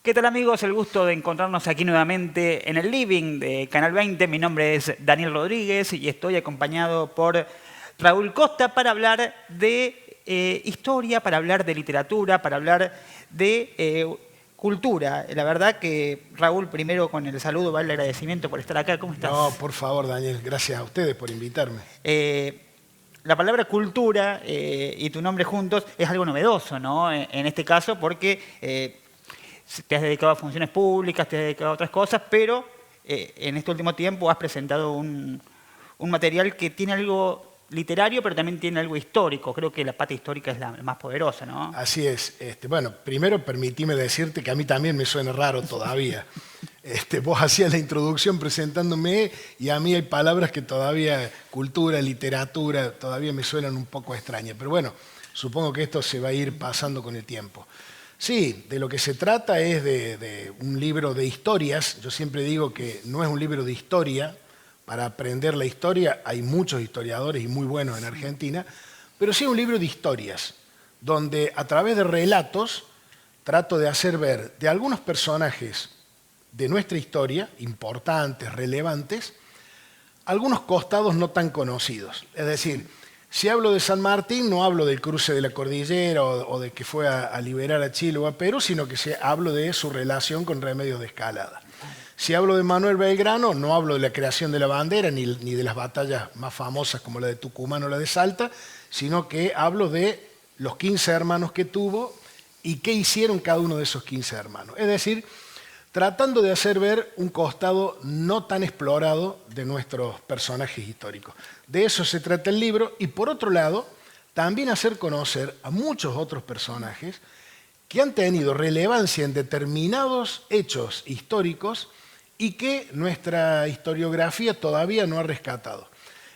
¿Qué tal amigos? El gusto de encontrarnos aquí nuevamente en el living de Canal 20. Mi nombre es Daniel Rodríguez y estoy acompañado por Raúl Costa para hablar de historia, para hablar de literatura, para hablar de cultura. La verdad que, Raúl, primero con el saludo va el agradecimiento por estar acá. ¿Cómo estás? No, por favor, Daniel, gracias a ustedes por invitarme. La palabra cultura y tu nombre juntos es algo novedoso, ¿no? En este caso porque te has dedicado a funciones públicas, te has dedicado a otras cosas, pero en este último tiempo has presentado un material que tiene algo literario, pero también tiene algo histórico. Creo que la pata histórica es la más poderosa, ¿no? Así es. Bueno, primero permitime decirte que a mí también me suena raro todavía. Vos hacías la introducción presentándome y a mí hay palabras que todavía, cultura, literatura, todavía me suenan un poco extrañas. Pero bueno, supongo que esto se va a ir pasando con el tiempo. Sí, de lo que se trata es de un libro de historias. Yo siempre digo que no es un libro de historia. Para aprender la historia hay muchos historiadores y muy buenos en Argentina, pero sí es un libro de historias, donde a través de relatos trato de hacer ver de algunos personajes de nuestra historia, importantes, relevantes, algunos costados no tan conocidos. Es decir, si hablo de San Martín, no hablo del cruce de la cordillera o de que fue a liberar a Chile o a Perú, sino que hablo de su relación con Remedios de Escalada. Si hablo de Manuel Belgrano, no hablo de la creación de la bandera ni de las batallas más famosas como la de Tucumán o la de Salta, sino que hablo de los 15 hermanos que tuvo y qué hicieron cada uno de esos 15 hermanos. Es decir, tratando de hacer ver un costado no tan explorado de nuestros personajes históricos. De eso se trata el libro y por otro lado, también hacer conocer a muchos otros personajes que han tenido relevancia en determinados hechos históricos y que nuestra historiografía todavía no ha rescatado.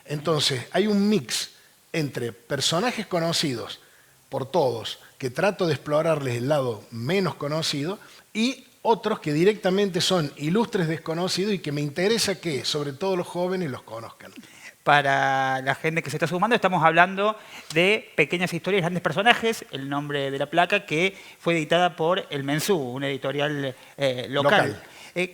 Entonces, hay un mix entre personajes conocidos por todos, que trato de explorarles el lado menos conocido, y otros que directamente son ilustres desconocidos y que me interesa que, sobre todo los jóvenes, los conozcan. Para la gente que se está sumando, estamos hablando de Pequeñas historias, grandes personajes, el nombre de la placa, que fue editada por El Mensú, una editorial local.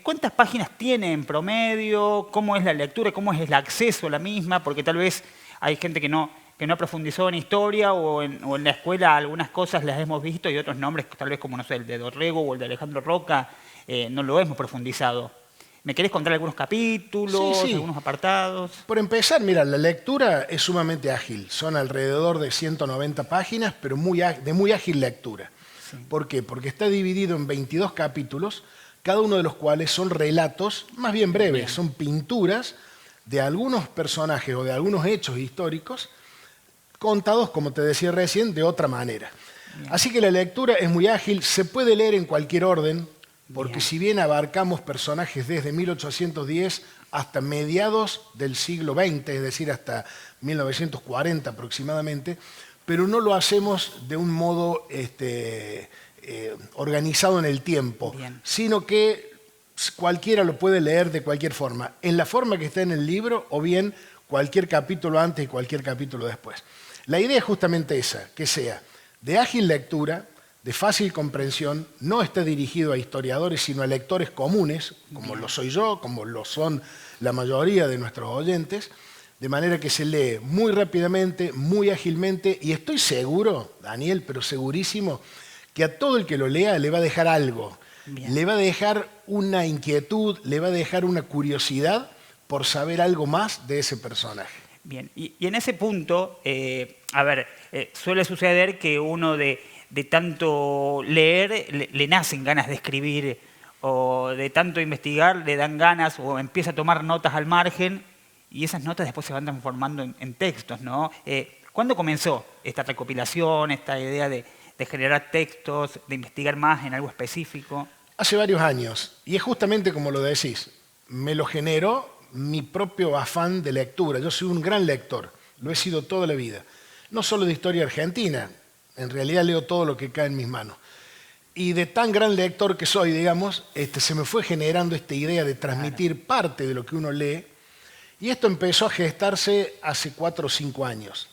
¿Cuántas páginas tiene en promedio? ¿Cómo es la lectura? ¿Cómo es el acceso a la misma? Porque tal vez hay gente que no profundizó en historia o en la escuela algunas cosas las hemos visto y otros nombres, tal vez como no sé, el de Dorrego o el de Alejandro Roca, no lo hemos profundizado. ¿Me querés contar algunos capítulos, Sí. algunos apartados? Por empezar, mira, la lectura es sumamente ágil. Son alrededor de 190 páginas, pero de muy ágil lectura. Sí. ¿Por qué? Porque está dividido en 22 capítulos, cada uno de los cuales son relatos más bien breves, son pinturas de algunos personajes o de algunos hechos históricos contados, como te decía recién, de otra manera. Bien. Así que la lectura es muy ágil, se puede leer en cualquier orden, porque si bien abarcamos personajes desde 1810 hasta mediados del siglo XX, es decir, hasta 1940 aproximadamente, pero no lo hacemos de un modo organizado en el tiempo, bien, sino que cualquiera lo puede leer de cualquier forma, en la forma que está en el libro o bien cualquier capítulo antes y cualquier capítulo después. La idea es justamente esa, que sea de ágil lectura, de fácil comprensión, no está dirigido a historiadores, sino a lectores comunes, como lo soy yo, como lo son la mayoría de nuestros oyentes, de manera que se lee muy rápidamente, muy ágilmente, y estoy seguro, Daniel, pero segurísimo, que a todo el que lo lea le va a dejar algo. Bien. Le va a dejar una inquietud, le va a dejar una curiosidad por saber algo más de ese personaje. Bien, y en ese punto, suele suceder que uno de tanto leer le nacen ganas de escribir o de tanto investigar le dan ganas o empieza a tomar notas al margen y esas notas después se van transformando en textos, ¿no? ¿Cuándo comenzó esta recopilación, esta idea de generar textos, de investigar más en algo específico? Hace varios años, y es justamente como lo decís, me lo generó mi propio afán de lectura. Yo soy un gran lector, lo he sido toda la vida, no solo de historia argentina, en realidad leo todo lo que cae en mis manos. Y de tan gran lector que soy, digamos, se me fue generando esta idea de transmitir parte de lo que uno lee, y esto empezó a gestarse hace 4 o 5 años.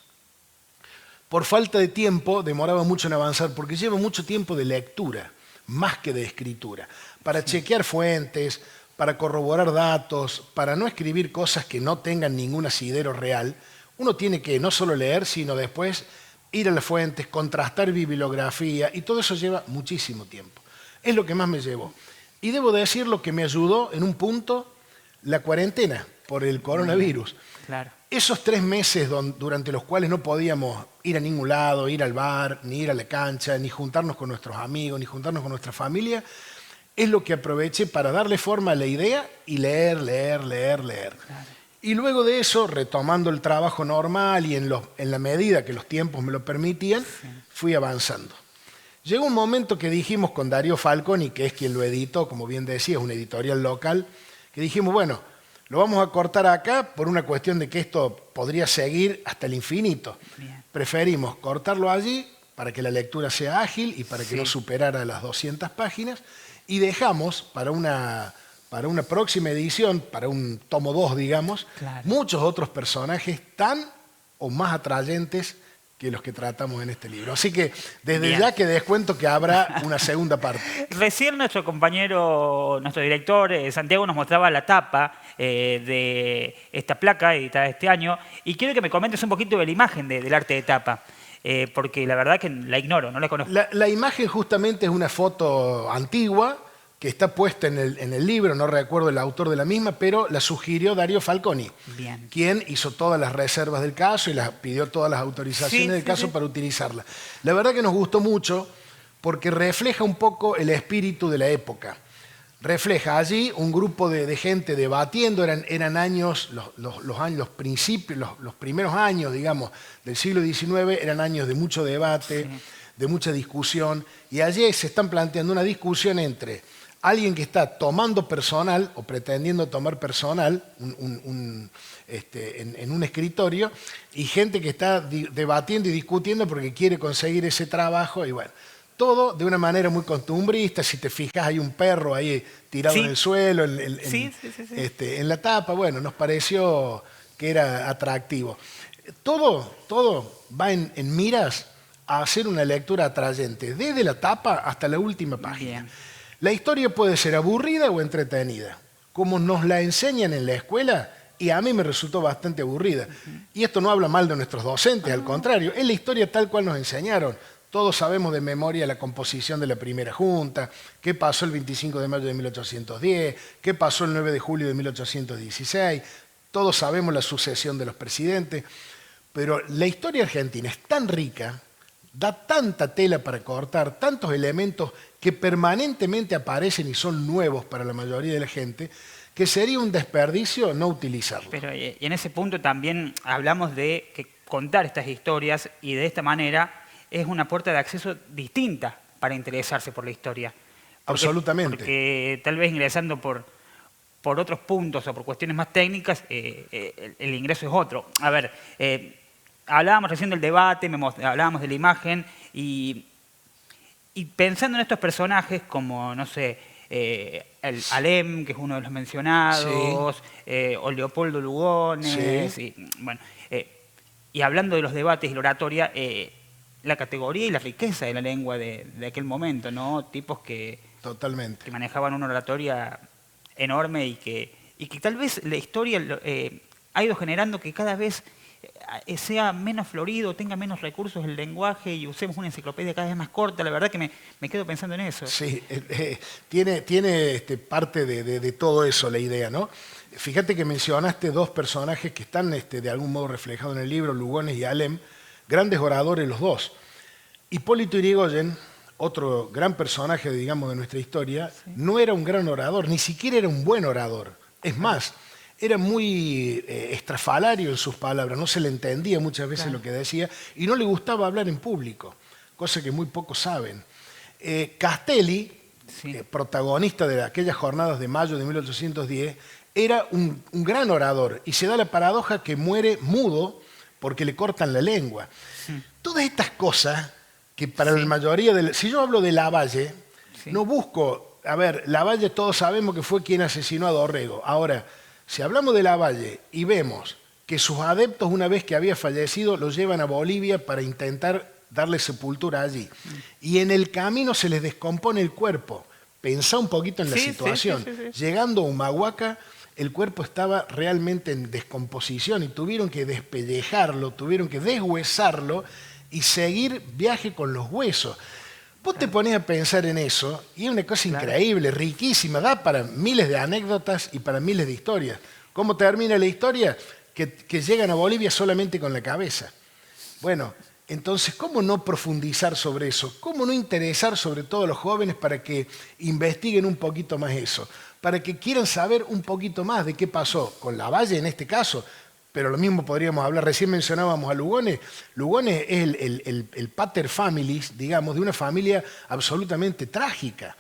Por falta de tiempo demoraba mucho en avanzar, porque lleva mucho tiempo de lectura. más que de escritura, para chequear fuentes, para corroborar datos, para no escribir cosas que no tengan ningún asidero real. Uno tiene que no solo leer, sino después ir a las fuentes, contrastar bibliografía, y todo eso lleva muchísimo tiempo. Es lo que más me llevó. Y debo decir lo que me ayudó en un punto, la cuarentena por el coronavirus. Claro. Esos 3 meses durante los cuales no podíamos ir a ningún lado, ir al bar, ni ir a la cancha, ni juntarnos con nuestros amigos, ni juntarnos con nuestra familia, es lo que aproveché para darle forma a la idea y leer. Claro. Y luego de eso, retomando el trabajo normal y en la medida que los tiempos me lo permitían, fui avanzando. Llegó un momento que dijimos con Darío Falconi, que es quien lo editó, como bien decía, es una editorial local, que dijimos, bueno, lo vamos a cortar acá por una cuestión de que esto podría seguir hasta el infinito. Bien. Preferimos cortarlo allí para que la lectura sea ágil y para que no superara las 200 páginas, y dejamos para una próxima edición, para un tomo 2, digamos, muchos otros personajes tan o más atrayentes que los que tratamos en este libro. Así que desde ya que descuento que habrá una segunda parte. Recién nuestro compañero, nuestro director, Santiago, nos mostraba la tapa de esta placa editada este año, y quiero que me comentes un poquito de la imagen del arte de tapa, porque la verdad que la ignoro, no la conozco. La imagen justamente es una foto antigua que está puesta en el libro, no recuerdo el autor de la misma, pero la sugirió Darío Falconi, quien hizo todas las reservas del caso y pidió todas las autorizaciones del caso para utilizarla. La verdad que nos gustó mucho porque refleja un poco el espíritu de la época. Refleja allí un grupo de gente debatiendo, eran años, los principios, los primeros años, digamos, del siglo XIX, eran años de mucho debate, de mucha discusión, y allí se están planteando una discusión entre alguien que está tomando personal o pretendiendo tomar personal en un escritorio, y gente que está debatiendo y discutiendo porque quiere conseguir ese trabajo, y bueno, todo de una manera muy costumbrista. Si te fijas, hay un perro ahí tirado en el suelo, en la tapa. Bueno, nos pareció que era atractivo. Todo va en miras a hacer una lectura atrayente, desde la tapa hasta la última página. Bien. La historia puede ser aburrida o entretenida, como nos la enseñan en la escuela, y a mí me resultó bastante aburrida. Y esto no habla mal de nuestros docentes, al contrario, es la historia tal cual nos enseñaron. Todos sabemos de memoria la composición de la primera junta, qué pasó el 25 de mayo de 1810, qué pasó el 9 de julio de 1816, todos sabemos la sucesión de los presidentes, pero la historia argentina es tan rica, da tanta tela para cortar, tantos elementos que permanentemente aparecen y son nuevos para la mayoría de la gente, que sería un desperdicio no utilizarlo. Pero y en ese punto también hablamos de que contar estas historias, y de esta manera es una puerta de acceso distinta para interesarse por la historia. Absolutamente. Porque tal vez ingresando por otros puntos o por cuestiones más técnicas, el ingreso es otro. A ver, hablábamos recién del debate, hablábamos de la imagen, y pensando en estos personajes como, no sé, el Alem, que es uno de los mencionados, o Leopoldo Lugones, y hablando de los debates y la oratoria, la categoría y la riqueza de la lengua de aquel momento, ¿no? Tipos que manejaban una oratoria enorme, y que tal vez la historia ha ido generando que cada vez sea menos florido, tenga menos recursos el lenguaje, y usemos una enciclopedia cada vez más corta. La verdad que me quedo pensando en eso. Sí, tiene parte de todo eso la idea, ¿no? Fíjate que mencionaste dos personajes que están de algún modo reflejados en el libro, Lugones y Alem, grandes oradores los dos. Hipólito Yrigoyen, otro gran personaje, digamos, de nuestra historia, no era un gran orador, ni siquiera era un buen orador. Es más, era muy estrafalario en sus palabras, no se le entendía muchas veces lo que decía, y no le gustaba hablar en público, cosa que muy pocos saben. Castelli, protagonista de aquellas jornadas de mayo de 1810, era un gran orador, y se da la paradoja que muere mudo porque le cortan la lengua. Todas estas cosas que para la mayoría si yo hablo de Lavalle, no busco, a ver, Lavalle todos sabemos que fue quien asesinó a Dorrego. Ahora, si hablamos de Lavalle y vemos que sus adeptos, una vez que había fallecido, lo llevan a Bolivia para intentar darle sepultura allí. Y en el camino se les descompone el cuerpo. Pensá un poquito en la situación. Llegando a Humahuaca, el cuerpo estaba realmente en descomposición y tuvieron que despellejarlo, tuvieron que deshuesarlo y seguir viaje con los huesos. Vos te ponés a pensar en eso y es una cosa increíble, riquísima, da para miles de anécdotas y para miles de historias. ¿Cómo termina la historia? Que llegan a Bolivia solamente con la cabeza. Bueno, entonces, ¿cómo no profundizar sobre eso? ¿Cómo no interesar sobre todo a los jóvenes para que investiguen un poquito más eso? Para que quieran saber un poquito más de qué pasó con Lavalle en este caso, pero lo mismo podríamos hablar, recién mencionábamos a Lugones. Lugones es el pater familis, digamos, de una familia absolutamente trágica,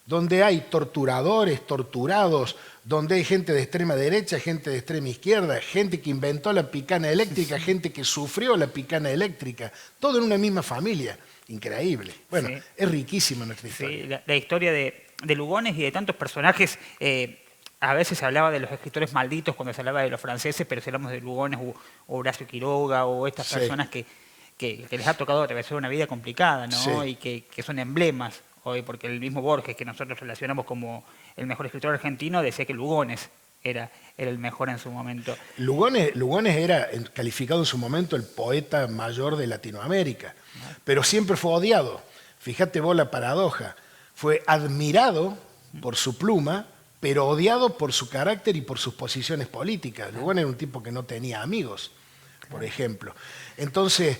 donde hay torturadores, torturados, donde hay gente de extrema derecha, gente de extrema izquierda, gente que inventó la picana eléctrica, gente que sufrió la picana eléctrica, todo en una misma familia. Increíble. Bueno, es riquísima nuestra historia. Sí, la historia de Lugones y de tantos personajes. A veces se hablaba de los escritores malditos cuando se hablaba de los franceses, pero si hablamos de Lugones o Horacio Quiroga o estas personas que les ha tocado atravesar una vida complicada, ¿no? Y que son emblemas hoy, porque el mismo Borges, que nosotros relacionamos como el mejor escritor argentino, decía que Lugones era el mejor en su momento. Lugones era calificado en su momento el poeta mayor de Latinoamérica, pero siempre fue odiado. Fíjate vos la paradoja. Fue admirado por su pluma, pero odiado por su carácter y por sus posiciones políticas. Lugones era un tipo que no tenía amigos, por ejemplo. Entonces,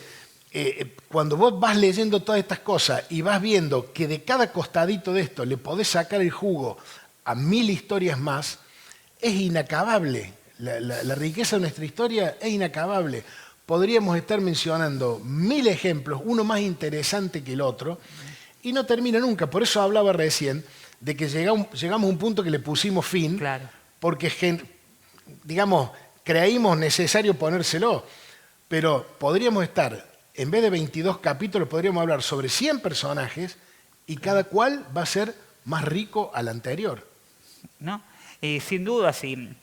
cuando vos vas leyendo todas estas cosas y vas viendo que de cada costadito de esto le podés sacar el jugo a 1000 historias más, es inacabable. La riqueza de nuestra historia es inacabable. Podríamos estar mencionando 1000 ejemplos, uno más interesante que el otro, y no termina nunca. Por eso hablaba recién de que llegamos a un punto que le pusimos fin, porque, digamos, creímos necesario ponérselo, pero podríamos estar, en vez de 22 capítulos, podríamos hablar sobre 100 personajes y cada cual va a ser más rico al anterior. ¿No? Sin duda, sí.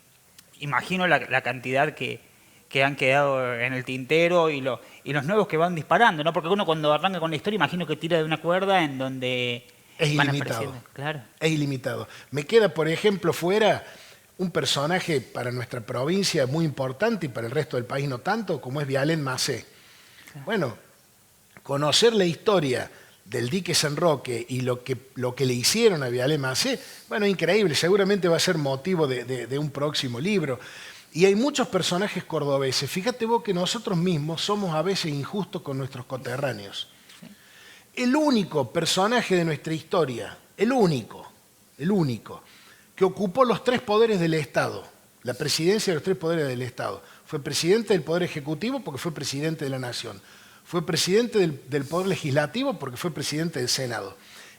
Imagino la cantidad que han quedado en el tintero y los nuevos que van disparando, ¿no? Porque uno cuando arranca con la historia, imagino que tira de una cuerda en donde es ilimitado. Es ilimitado. Me queda, por ejemplo, fuera un personaje para nuestra provincia muy importante y para el resto del país no tanto, como es Vialén Macé. Bueno, conocer la historia del dique San Roque y lo que le hicieron a Vialén Macé, bueno, increíble, seguramente va a ser motivo de un próximo libro. Y hay muchos personajes cordobeses. Fíjate vos que nosotros mismos somos a veces injustos con nuestros coterráneos. El único personaje de nuestra historia, el único, que ocupó los 3 poderes del Estado, la presidencia de los 3 poderes del Estado, fue presidente del Poder Ejecutivo porque fue presidente de la Nación, fue presidente del Poder Legislativo porque fue presidente del Senado,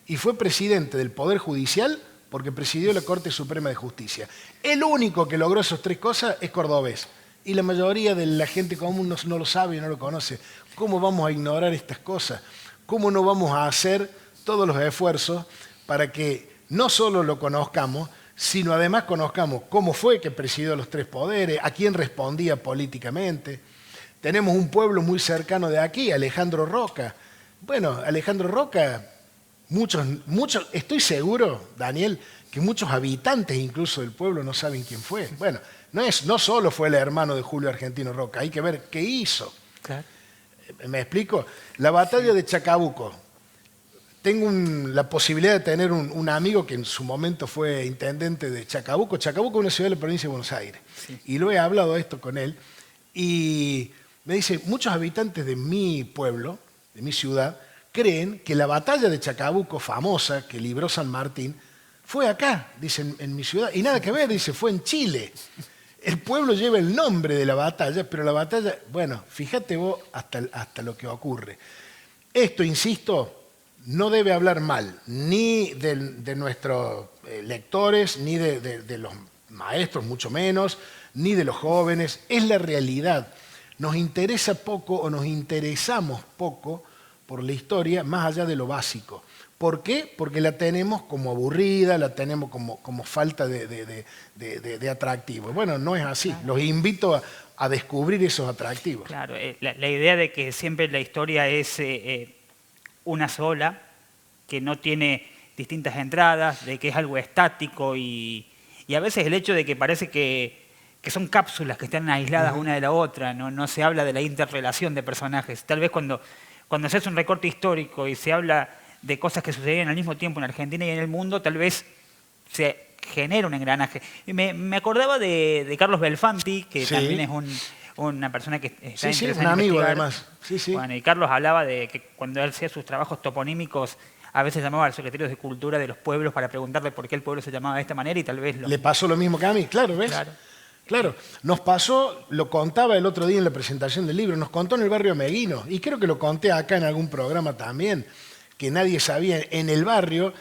y fue presidente del Poder Judicial porque presidió la Corte Suprema de Justicia. El único que logró esas 3 cosas es cordobés, y la mayoría de la gente común no lo sabe y no lo conoce. ¿Cómo vamos a ignorar estas cosas? ¿Cómo no vamos a hacer todos los esfuerzos para que no solo lo conozcamos, sino además conozcamos cómo fue que presidió los 3 poderes, a quién respondía políticamente? Tenemos un pueblo muy cercano de aquí, Alejandro Roca. Bueno, Alejandro Roca, muchos, estoy seguro, Daniel, que muchos habitantes incluso del pueblo no saben quién fue. Bueno, no solo fue el hermano de Julio Argentino Roca, hay que ver qué hizo. Claro. ¿Me explico? La batalla de Chacabuco. Tengo la posibilidad de tener un amigo que en su momento fue intendente de Chacabuco. Chacabuco es una ciudad de la provincia de Buenos Aires. Y lo he hablado esto con él. Y me dice, muchos habitantes de mi pueblo, de mi ciudad, creen que la batalla de Chacabuco, famosa, que libró San Martín, fue acá, dice, en mi ciudad. Y nada que ver, dice, fue en Chile. El pueblo lleva el nombre de la batalla, pero la batalla, bueno, fíjate vos hasta lo que ocurre. Esto, insisto, no debe hablar mal ni de nuestros lectores, ni de los maestros, mucho menos, ni de los jóvenes. Es la realidad. Nos interesa poco o nos interesamos poco por la historia, más allá de lo básico. ¿Por qué? Porque la tenemos como aburrida, la tenemos como falta de atractivo. Bueno, no es así. Los invito a descubrir esos atractivos. Claro, la idea de que siempre la historia es una sola, que no tiene distintas entradas, de que es algo estático y a veces el hecho de que parece que son cápsulas que están aisladas una de la otra, no se habla de la interrelación de personajes. Tal vez cuando se hace un recorte histórico y se habla de cosas que sucedían al mismo tiempo en Argentina y en el mundo, tal vez se genera un engranaje. Y me acordaba de Carlos Belfanti, que también es una persona que está interesada un en amigo investigar. además. Bueno, y Carlos hablaba de que cuando él hacía sus trabajos toponímicos, a veces llamaba a los secretarios de cultura de los pueblos para preguntarle por qué el pueblo se llamaba de esta manera y tal vez ¿Le pasó lo mismo que a mí? Claro, ¿ves? Claro, nos pasó, lo contaba el otro día en la presentación del libro, nos contó en el barrio Meguino, y creo que lo conté acá en algún programa también, que nadie sabía. En el barrio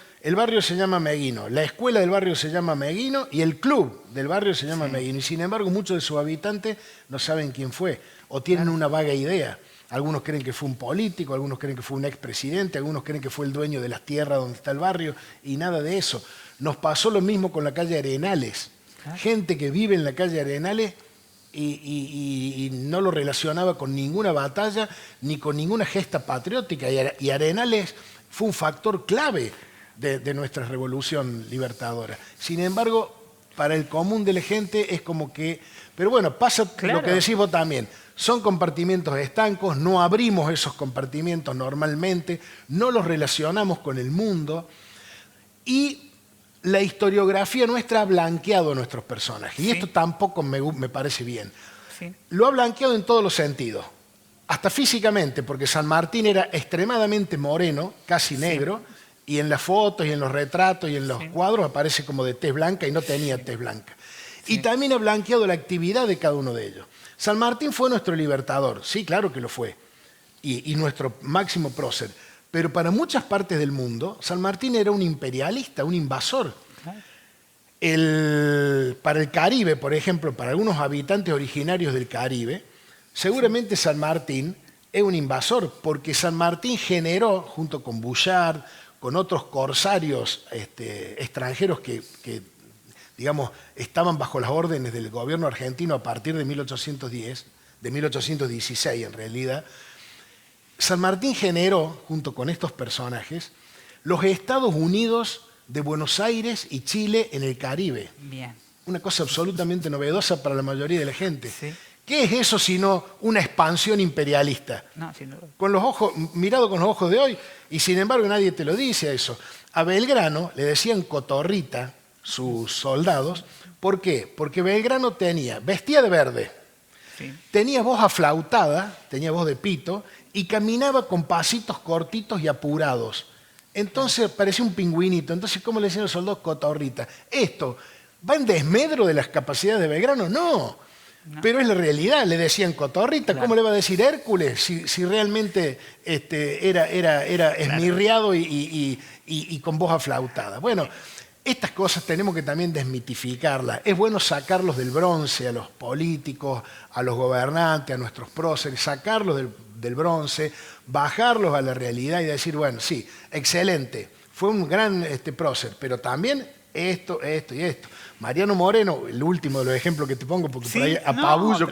se llama Meguino, la escuela del barrio se llama Meguino y el club del barrio se llama Meguino. Y sin embargo muchos de sus habitantes no saben quién fue o tienen una vaga idea. Algunos creen que fue un político, algunos creen que fue un expresidente, algunos creen que fue el dueño de las tierras donde está el barrio y nada de eso. Nos pasó lo mismo con la calle Arenales. Gente que vive en la calle Arenales y no lo relacionaba con ninguna batalla ni con ninguna gesta patriótica. Y Arenales fue un factor clave de nuestra revolución libertadora. Sin embargo, para el común de la gente es como que... Pero bueno, pasa lo que decís vos también. Son compartimientos estancos, no abrimos esos compartimientos normalmente, no los relacionamos con el mundo y la historiografía nuestra ha blanqueado a nuestros personajes. Y esto tampoco me parece bien. Lo ha blanqueado en todos los sentidos. Hasta físicamente, porque San Martín era extremadamente moreno, casi negro, y en las fotos y en los retratos y en los cuadros aparece como de tez blanca y no tenía tez blanca. Y también ha blanqueado la actividad de cada uno de ellos. San Martín fue nuestro libertador, sí, claro que lo fue, y nuestro máximo prócer. Pero para muchas partes del mundo, San Martín era un imperialista, un invasor. Para el Caribe, por ejemplo, para algunos habitantes originarios del Caribe, seguramente San Martín es un invasor, porque San Martín generó, junto con Bouchard, con otros corsarios extranjeros que, digamos, estaban bajo las órdenes del gobierno argentino a partir de 1810, de 1816 en realidad, San Martín generó, junto con estos personajes, los Estados Unidos de Buenos Aires y Chile en el Caribe. Bien. Una cosa absolutamente novedosa para la mayoría de la gente. ¿Qué es eso sino una expansión imperialista? No, sin duda. Con los ojos, mirado con los ojos de hoy, y sin embargo nadie te lo dice a eso. A Belgrano le decían cotorrita sus soldados. ¿Por qué? Porque Belgrano vestía de verde, tenía voz aflautada, tenía voz de pito, y caminaba con pasitos cortitos y apurados. Entonces parecía un pingüinito. Entonces, ¿cómo le decían los soldados? Cotorrita. ¿Esto va en desmedro de las capacidades de Belgrano? No. Pero es la realidad. Le decían cotorrita. ¿Cómo le va a decir Hércules si realmente era esmirriado y con voz aflautada? Bueno, estas cosas tenemos que también desmitificarlas. Es bueno sacarlos del bronce a los políticos, a los gobernantes, a nuestros próceres, sacarlos del bronce, bajarlos a la realidad y decir, bueno, sí, excelente, fue un gran prócer, pero también esto y esto. Mariano Moreno, el último de los ejemplos que te pongo, porque por ahí apabullo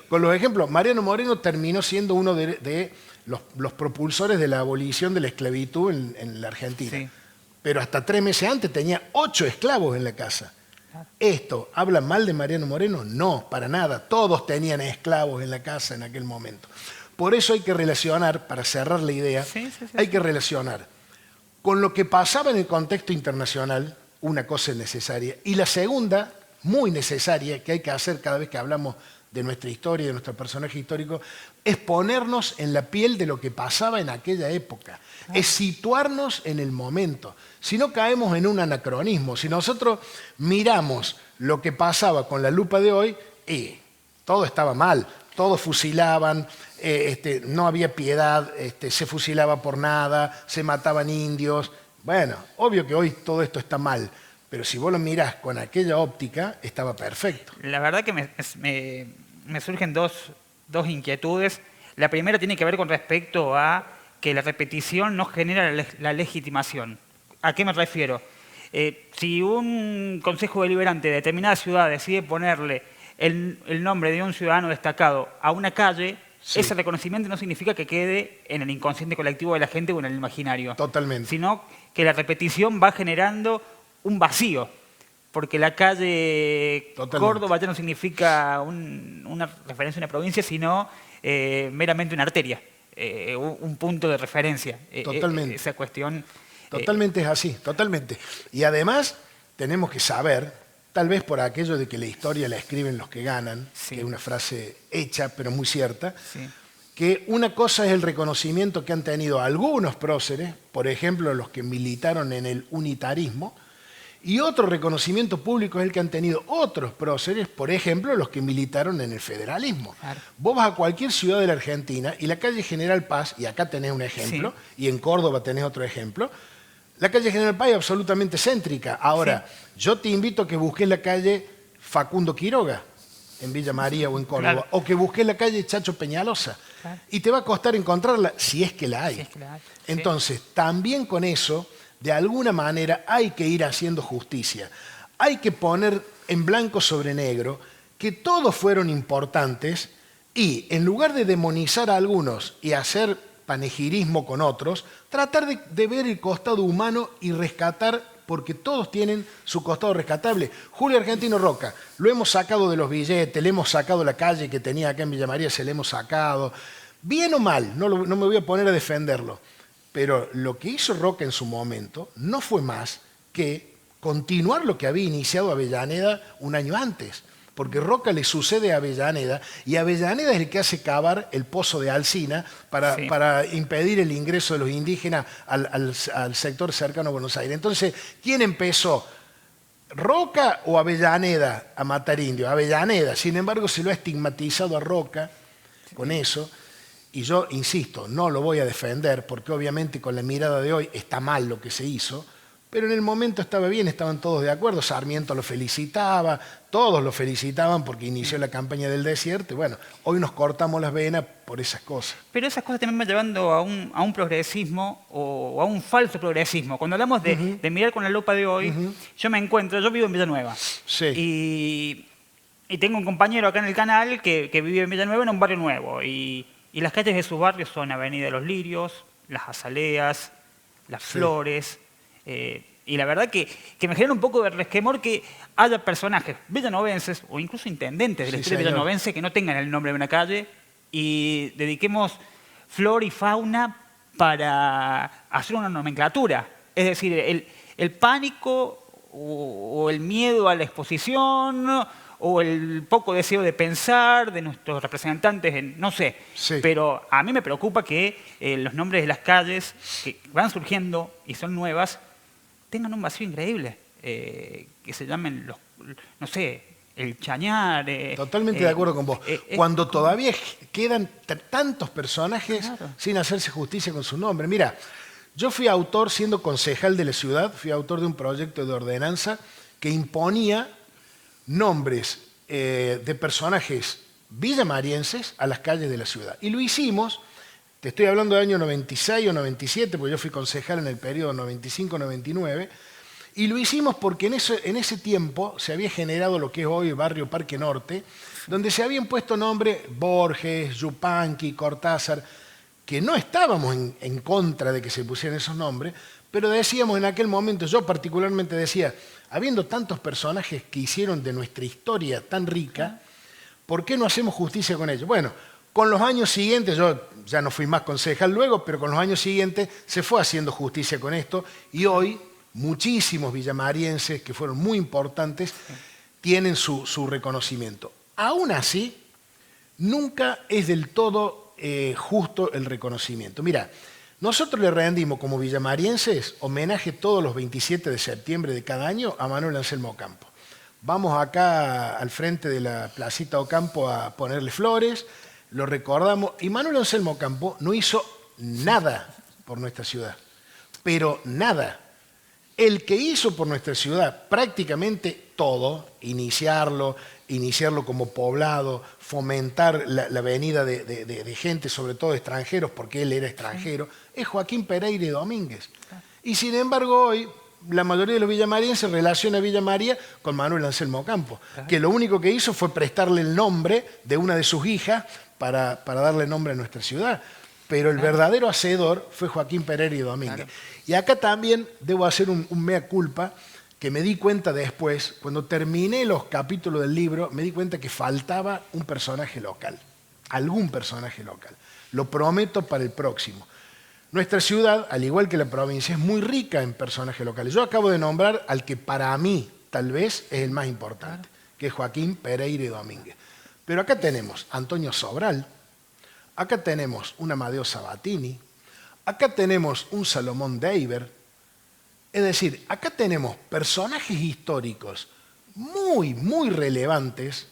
con los ejemplos. Mariano Moreno terminó siendo uno de los propulsores de la abolición de la esclavitud en la Argentina. Pero hasta 3 meses antes tenía 8 esclavos en la casa. ¿Esto habla mal de Mariano Moreno? No, para nada. Todos tenían esclavos en la casa en aquel momento. Por eso hay que relacionar, para cerrar la idea, hay que relacionar con lo que pasaba en el contexto internacional, una cosa es necesaria, y la segunda, muy necesaria, que hay que hacer cada vez que hablamos de nuestra historia y de nuestro personaje histórico, es ponernos en la piel de lo que pasaba en aquella época, es situarnos en el momento. Si no caemos en un anacronismo, si nosotros miramos lo que pasaba con la lupa de hoy, todo estaba mal, todos fusilaban, no había piedad, se fusilaba por nada, se mataban indios. Bueno, obvio que hoy todo esto está mal, pero si vos lo mirás con aquella óptica, estaba perfecto. La verdad que me surgen dos inquietudes. La primera tiene que ver con respecto a que la repetición no genera la legitimación. ¿A qué me refiero? Si un consejo deliberante de determinada ciudad decide ponerle el nombre de un ciudadano destacado a una calle, Sí. ese reconocimiento no significa que quede en el inconsciente colectivo de la gente o en el imaginario. Totalmente. Sino que la repetición va generando un vacío. Porque la calle Totalmente. Córdoba ya no significa una referencia a una provincia, sino meramente una arteria, un punto de referencia. Totalmente. Esa cuestión. Totalmente es así, totalmente. Y además tenemos que saber, tal vez por aquello de que la historia la escriben los que ganan, Sí. que es una frase hecha pero muy cierta, Sí. que una cosa es el reconocimiento que han tenido algunos próceres, por ejemplo los que militaron en el unitarismo, y otro reconocimiento público es el que han tenido otros próceres, por ejemplo los que militaron en el federalismo. Claro. Vos vas a cualquier ciudad de la Argentina y la calle General Paz, y acá tenés un ejemplo, y en Córdoba tenés otro ejemplo, la calle General Paz es absolutamente céntrica. Ahora, yo te invito a que busques la calle Facundo Quiroga, en Villa María o en Córdoba, Claro. o que busques la calle Chacho Peñalosa. Claro. Y te va a costar encontrarla, si es que la hay. Si es que la hay. Sí. Entonces, también con eso, de alguna manera, hay que ir haciendo justicia. Hay que poner en blanco sobre negro que todos fueron importantes y, en lugar de demonizar a algunos y hacer panegirismo con otros, tratar de ver el costado humano y rescatar, porque todos tienen su costado rescatable. Julio Argentino Roca, lo hemos sacado de los billetes, le hemos sacado la calle que tenía acá en Villa María, se le hemos sacado. Bien o mal, no me voy a poner a defenderlo, pero lo que hizo Roca en su momento no fue más que continuar lo que había iniciado Avellaneda un año antes. Porque Roca le sucede a Avellaneda y Avellaneda es el que hace cavar el pozo de Alsina para impedir el ingreso de los indígenas al sector cercano a Buenos Aires. Entonces, ¿quién empezó? ¿Roca o Avellaneda a matar indios? Avellaneda. Sin embargo, se lo ha estigmatizado a Roca con eso. Y yo, insisto, no lo voy a defender porque obviamente con la mirada de hoy está mal lo que se hizo, pero en el momento estaba bien, estaban todos de acuerdo, Sarmiento lo felicitaba, todos lo felicitaban porque inició la campaña del desierto y bueno, hoy nos cortamos las venas por esas cosas. Pero esas cosas también van llevando a un progresismo o a un falso progresismo. Cuando hablamos de mirar con la lupa de hoy, yo vivo en Villanueva. Sí. Y tengo un compañero acá en el canal que vive en Villanueva en un barrio nuevo. Y las calles de su barrio son Avenida de los Lirios, Las Azaleas, Las Flores. Y la verdad que me genera un poco de resquemor que haya personajes villanovenses o incluso intendentes de la historia villanovense que no tengan el nombre de una calle y dediquemos flora y fauna para hacer una nomenclatura. Es decir, el pánico o el miedo a la exposición o el poco deseo de pensar de nuestros representantes, no sé. Sí. Pero a mí me preocupa que los nombres de las calles que van surgiendo y son nuevas tengan un vacío increíble. Que se llamen no sé, el Chañar. Totalmente de acuerdo con vos. Cuando todavía quedan tantos personajes sin hacerse justicia con su nombre. Mira, yo fui autor, siendo concejal de la ciudad, fui autor de un proyecto de ordenanza que imponía nombres de personajes villamarienses a las calles de la ciudad. Y lo hicimos, te estoy hablando del año 96 o 97, porque yo fui concejal en el periodo 95-99, y lo hicimos porque en ese tiempo se había generado lo que es hoy el barrio Parque Norte, donde se habían puesto nombres Borges, Yupanqui, Cortázar, que no estábamos en contra de que se pusieran esos nombres, pero decíamos en aquel momento, yo particularmente decía, habiendo tantos personajes que hicieron de nuestra historia tan rica, ¿por qué no hacemos justicia con ellos? Bueno, con los años siguientes, yo ya no fui más concejal luego, pero con los años siguientes se fue haciendo justicia con esto y hoy muchísimos villamarienses que fueron muy importantes tienen su reconocimiento. Aún así, nunca es del todo justo el reconocimiento. Mira, nosotros le rendimos como villamarienses homenaje todos los 27 de septiembre de cada año a Manuel Anselmo Ocampo. Vamos acá al frente de la Placita Ocampo a ponerle flores, lo recordamos, y Manuel Anselmo Ocampo no hizo nada por nuestra ciudad, pero nada. El que hizo por nuestra ciudad prácticamente todo, iniciarlo, iniciarlo como poblado, fomentar la venida de gente, sobre todo extranjeros, porque él era extranjero, es Joaquín Pereira y Domínguez. Y sin embargo hoy la mayoría de los villamarienses relaciona a Villa María con Manuel Anselmo Campo, que lo único que hizo fue prestarle el nombre de una de sus hijas para darle nombre a nuestra ciudad. Pero el verdadero hacedor fue Joaquín Pereira y Domínguez. Y acá también debo hacer un mea culpa, que me di cuenta después, cuando terminé los capítulos del libro, me di cuenta que faltaba un personaje local, algún personaje local. Lo prometo para el próximo. Nuestra ciudad, al igual que la provincia, es muy rica en personajes locales. Yo acabo de nombrar al que para mí tal vez es el más importante, que es Joaquín Pereira y Domínguez. Pero acá tenemos a Antonio Sobral, acá tenemos un Amadeo Sabatini, acá tenemos un Salomón Deiber. Es decir, acá tenemos personajes históricos muy, muy relevantes,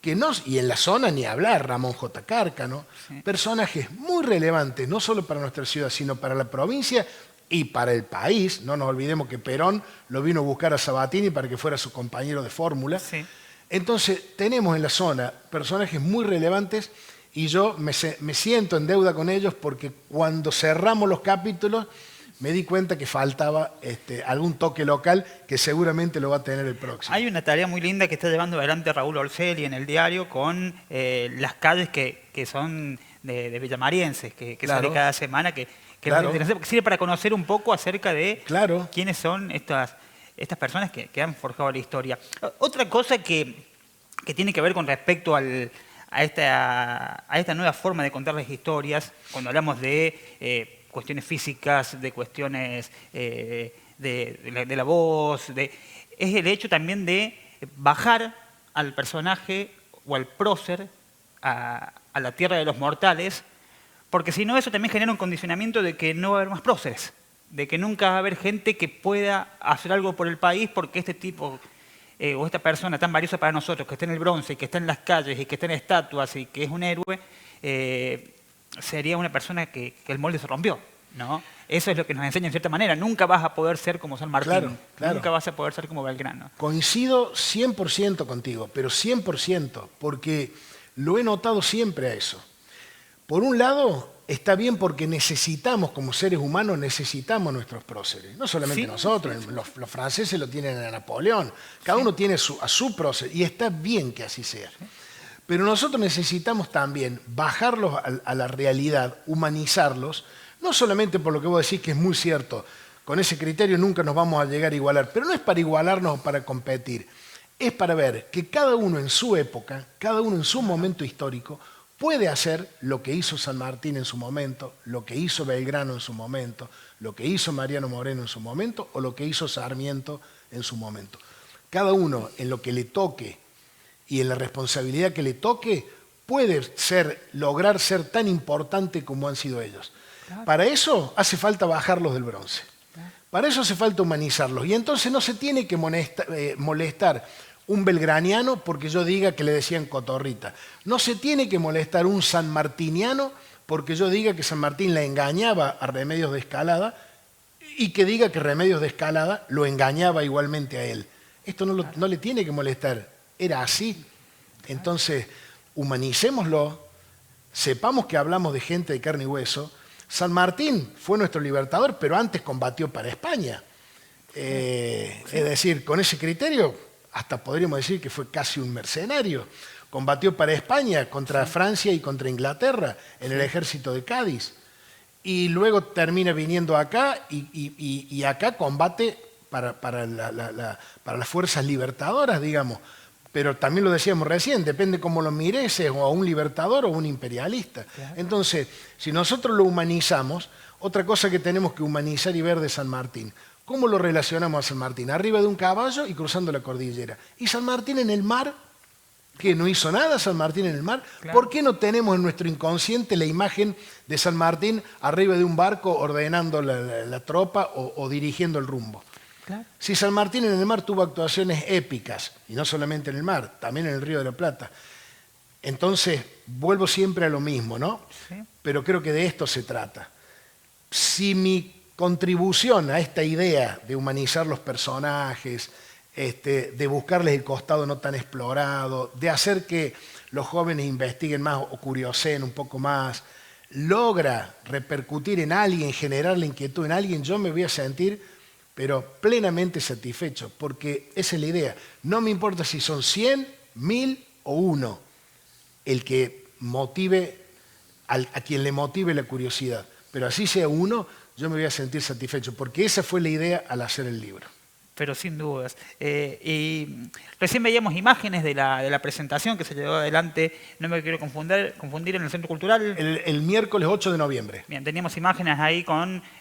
y en la zona ni hablar, Ramón J. Cárcano, personajes muy relevantes, no solo para nuestra ciudad, sino para la provincia y para el país. No nos olvidemos que Perón lo vino a buscar a Sabatini para que fuera su compañero de fórmula. Sí. Entonces, tenemos en la zona personajes muy relevantes y yo me siento en deuda con ellos porque cuando cerramos los capítulos me di cuenta que faltaba algún toque local que seguramente lo va a tener el próximo. Hay una tarea muy linda que está llevando adelante Raúl Orselli en el diario con las calles que son de villamarienses, que sale cada semana, que sirve para conocer un poco acerca de quiénes son estas personas que han forjado la historia. Otra cosa que tiene que ver con respecto a esta nueva forma de contar las historias, cuando hablamos de cuestiones físicas, de cuestiones de la voz, es el hecho también de bajar al personaje o al prócer a la tierra de los mortales, porque si no eso también genera un condicionamiento de que no va a haber más próceres, de que nunca va a haber gente que pueda hacer algo por el país porque este tipo o esta persona tan valiosa para nosotros, que está en el bronce, y que está en las calles y que está en estatuas y que es un héroe, sería una persona que el molde se rompió, ¿no? Eso es lo que nos enseña en cierta manera. Nunca vas a poder ser como San Martín, nunca vas a poder ser como Belgrano. Coincido 100% contigo, pero 100%, porque lo he notado siempre a eso. Por un lado, está bien porque necesitamos, como seres humanos, necesitamos nuestros próceres. No solamente nosotros, los franceses lo tienen a Napoleón. Cada uno tiene a su prócer y está bien que así sea. Pero nosotros necesitamos también bajarlos a la realidad, humanizarlos, no solamente por lo que vos decís, que es muy cierto, con ese criterio nunca nos vamos a llegar a igualar, pero no es para igualarnos o para competir, es para ver que cada uno en su época, cada uno en su momento histórico, puede hacer lo que hizo San Martín en su momento, lo que hizo Belgrano en su momento, lo que hizo Mariano Moreno en su momento o lo que hizo Sarmiento en su momento. Cada uno en lo que le toque y en la responsabilidad que le toque, puede lograr ser tan importante como han sido ellos. Claro. Para eso hace falta bajarlos del bronce. Claro. Para eso hace falta humanizarlos. Y entonces no se tiene que molestar un belgraniano porque yo diga que le decían cotorrita. No se tiene que molestar un sanmartiniano porque yo diga que San Martín la engañaba a Remedios de Escalada y que diga que Remedios de Escalada lo engañaba igualmente a él. Esto no le tiene que molestar. Era así. Entonces, humanicémoslo, sepamos que hablamos de gente de carne y hueso. San Martín fue nuestro libertador, pero antes combatió para España. Es decir, con ese criterio, hasta podríamos decir que fue casi un mercenario. Combatió para España, contra Francia y contra Inglaterra, en el ejército de Cádiz. Y luego termina viniendo acá y acá combate para las fuerzas libertadoras, digamos. Pero también lo decíamos recién, depende cómo lo mires, o a un libertador o a un imperialista. Claro. Entonces, si nosotros lo humanizamos, otra cosa que tenemos que humanizar y ver de San Martín, ¿cómo lo relacionamos a San Martín? Arriba de un caballo y cruzando la cordillera. ¿Y San Martín en el mar? ¿Que no hizo nada San Martín en el mar? Claro. ¿Por qué no tenemos en nuestro inconsciente la imagen de San Martín arriba de un barco ordenando la tropa o dirigiendo el rumbo? Claro. Si San Martín en el mar tuvo actuaciones épicas, y no solamente en el mar, también en el Río de la Plata, entonces vuelvo siempre a lo mismo, ¿no? Sí. Pero creo que de esto se trata. Si mi contribución a esta idea de humanizar los personajes, de buscarles el costado no tan explorado, de hacer que los jóvenes investiguen más o curioseen un poco más, logra repercutir en alguien, generar la inquietud en alguien, yo me voy a sentir pero plenamente satisfecho, porque esa es la idea. No me importa si son 100, 1000 o 1, el que motive, a quien le motive la curiosidad. Pero así sea uno, yo me voy a sentir satisfecho, porque esa fue la idea al hacer el libro. Pero sin dudas. Y recién veíamos imágenes de la presentación que se llevó adelante, no me quiero confundir en el Centro Cultural. El miércoles 8 de noviembre. Bien, teníamos imágenes ahí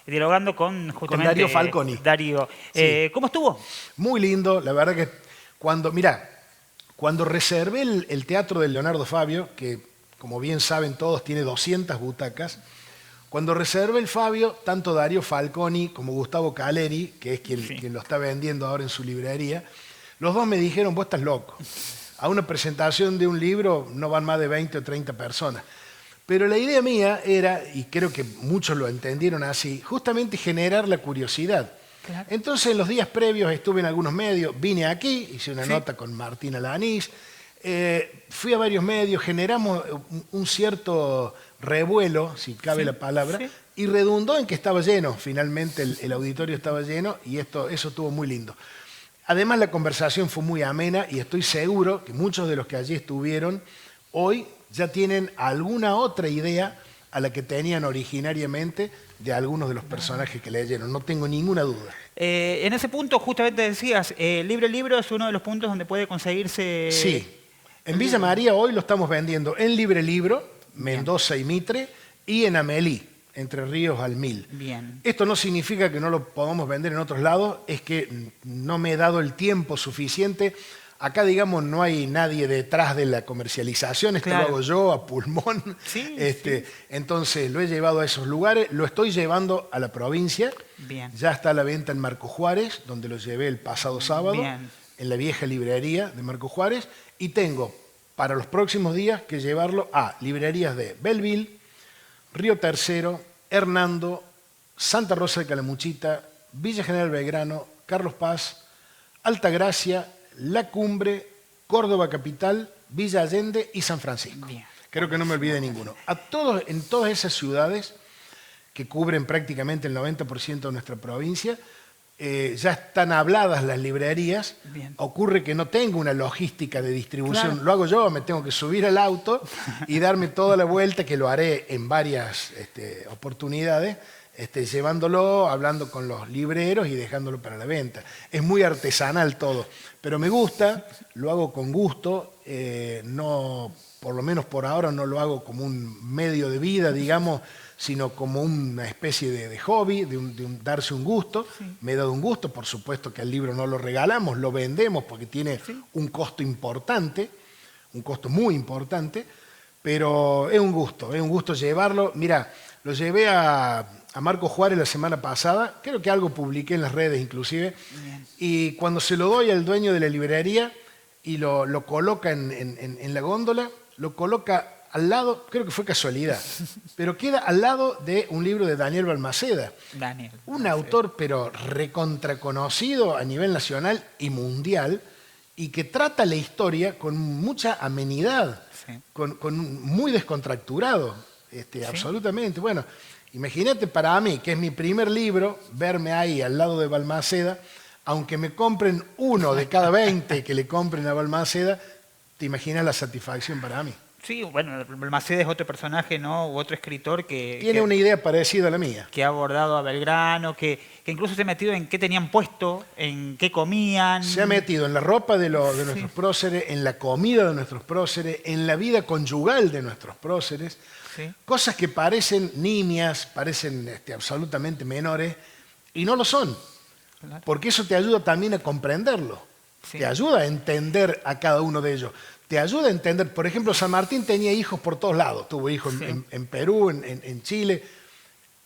dialogando con justamente Darío Falconi. Darío. Sí. ¿Cómo estuvo? Muy lindo, la verdad que cuando reservé el teatro del Leonardo Fabio, que como bien saben todos tiene 200 butacas, cuando reservé el Fabio, tanto Darío Falconi como Gustavo Caleri, que es quien lo está vendiendo ahora en su librería, los dos me dijeron, vos estás loco. A una presentación de un libro no van más de 20 o 30 personas. Pero la idea mía era, y creo que muchos lo entendieron así, justamente generar la curiosidad. Claro. Entonces, en los días previos estuve en algunos medios, vine aquí, hice una nota con Martina Lanís, fui a varios medios, generamos un cierto revuelo, si cabe la palabra, y redundó en que estaba lleno, finalmente el auditorio estaba lleno y eso estuvo muy lindo. Además la conversación fue muy amena y estoy seguro que muchos de los que allí estuvieron hoy ya tienen alguna otra idea a la que tenían originariamente de algunos de los personajes que leyeron, no tengo ninguna duda. En ese punto justamente decías, Libre Libro es uno de los puntos donde puede conseguirse... Sí, en Villa María hoy lo estamos vendiendo en Libre Libro, Mendoza y Mitre, y en Amelí, Entre Ríos al 1000. Bien. Esto no significa que no lo podamos vender en otros lados, es que no me he dado el tiempo suficiente. Acá, digamos, no hay nadie detrás de la comercialización, esto lo hago yo a pulmón. Sí, Entonces lo he llevado a esos lugares, lo estoy llevando a la provincia. Bien. Ya está a la venta en Marco Juárez, donde lo llevé el pasado sábado, en la vieja librería de Marco Juárez, y tengo para los próximos días que llevarlo a librerías de Belleville, Río Tercero, Hernando, Santa Rosa de Calamuchita, Villa General Belgrano, Carlos Paz, Altagracia, La Cumbre, Córdoba Capital, Villa Allende y San Francisco. Bien. Creo que no me olvide ninguno. En todas esas ciudades, que cubren prácticamente el 90% de nuestra provincia, ya están habladas las librerías. Bien. Ocurre que no tengo una logística de distribución. Claro. Lo hago yo, me tengo que subir al auto y darme toda la vuelta, que lo haré en varias oportunidades, llevándolo, hablando con los libreros y dejándolo para la venta. Es muy artesanal todo, pero me gusta, lo hago con gusto, no, por lo menos por ahora no lo hago como un medio de vida, digamos, sino como una especie de hobby, de darse un gusto. Me he dado un gusto, por supuesto que el libro no lo regalamos, lo vendemos porque tiene un costo importante, un costo muy importante, pero es un gusto llevarlo. Mira, lo llevé a Marco Juárez la semana pasada, creo que algo publiqué en las redes inclusive, y cuando se lo doy al dueño de la librería y lo coloca en la góndola, lo coloca al lado, creo que fue casualidad, pero queda al lado de un libro de Daniel Balmaceda. Un autor pero recontraconocido a nivel nacional y mundial, y que trata la historia con mucha amenidad, muy descontracturado, absolutamente. Bueno, imagínate para mí, que es mi primer libro, verme ahí al lado de Balmaceda, aunque me compren uno de cada 20 que le compren a Balmaceda, te imaginas la satisfacción para mí. Sí, bueno, Balmaceda es otro personaje, ¿no? U otro escritor que... Tiene una idea parecida a la mía. Que ha abordado a Belgrano, que incluso se ha metido en qué tenían puesto, en qué comían. Se ha metido en la ropa de nuestros próceres, en la comida de nuestros próceres, en la vida conyugal de nuestros próceres. Cosas que parecen nimias, parecen absolutamente menores, y no lo son. Claro. Porque eso te ayuda también a comprenderlo. Te ayuda a entender a cada uno de ellos. Te ayuda a entender, por ejemplo, San Martín tenía hijos por todos lados, tuvo hijos en Perú, en Chile,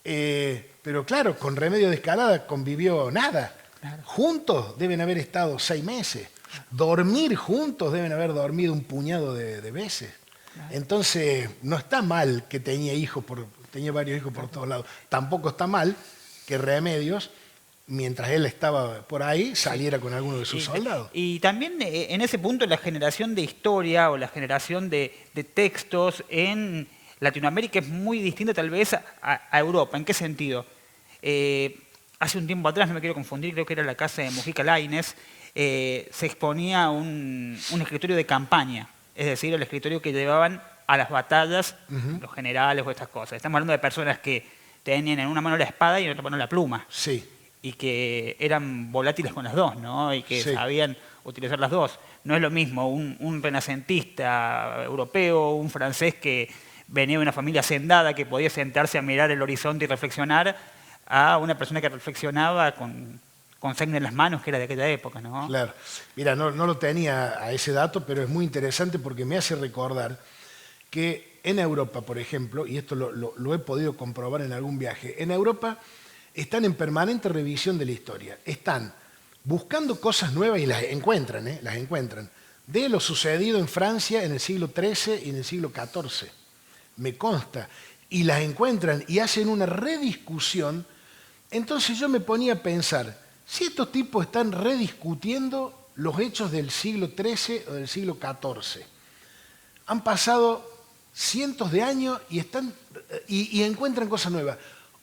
pero claro, con Remedio de Escalada convivió nada. Claro. Juntos deben haber estado 6 meses, dormir juntos deben haber dormido un puñado de veces. Claro. Entonces, no está mal que tenía varios hijos por todos lados, tampoco está mal que Remedios mientras él estaba por ahí, saliera con alguno de sus soldados. Y también en ese punto la generación de historia o la generación de textos en Latinoamérica es muy distinta tal vez a Europa. ¿En qué sentido? Hace un tiempo atrás, no me quiero confundir, creo que era la casa de Mujica Lainez, se exponía un escritorio de campaña, es decir, el escritorio que llevaban a las batallas los generales o estas cosas. Estamos hablando de personas que tenían en una mano la espada y en otra mano la pluma. Sí. Y que eran volátiles con las dos, ¿no? Y que sabían utilizar las dos. No es lo mismo un renacentista europeo, un francés que venía de una familia hacendada que podía sentarse a mirar el horizonte y reflexionar, a una persona que reflexionaba con sangre en las manos, que era de aquella época, ¿no? Claro. Mira, no lo tenía a ese dato, pero es muy interesante porque me hace recordar que en Europa, por ejemplo, y esto lo he podido comprobar en algún viaje, en Europa están en permanente revisión de la historia. Están buscando cosas nuevas y las encuentran, de lo sucedido en Francia en el siglo XIII y en el siglo XIV. Me consta. Y las encuentran y hacen una rediscusión. Entonces yo me ponía a pensar, si estos tipos están rediscutiendo los hechos del siglo XIII o del siglo XIV, han pasado cientos de años y encuentran cosas nuevas.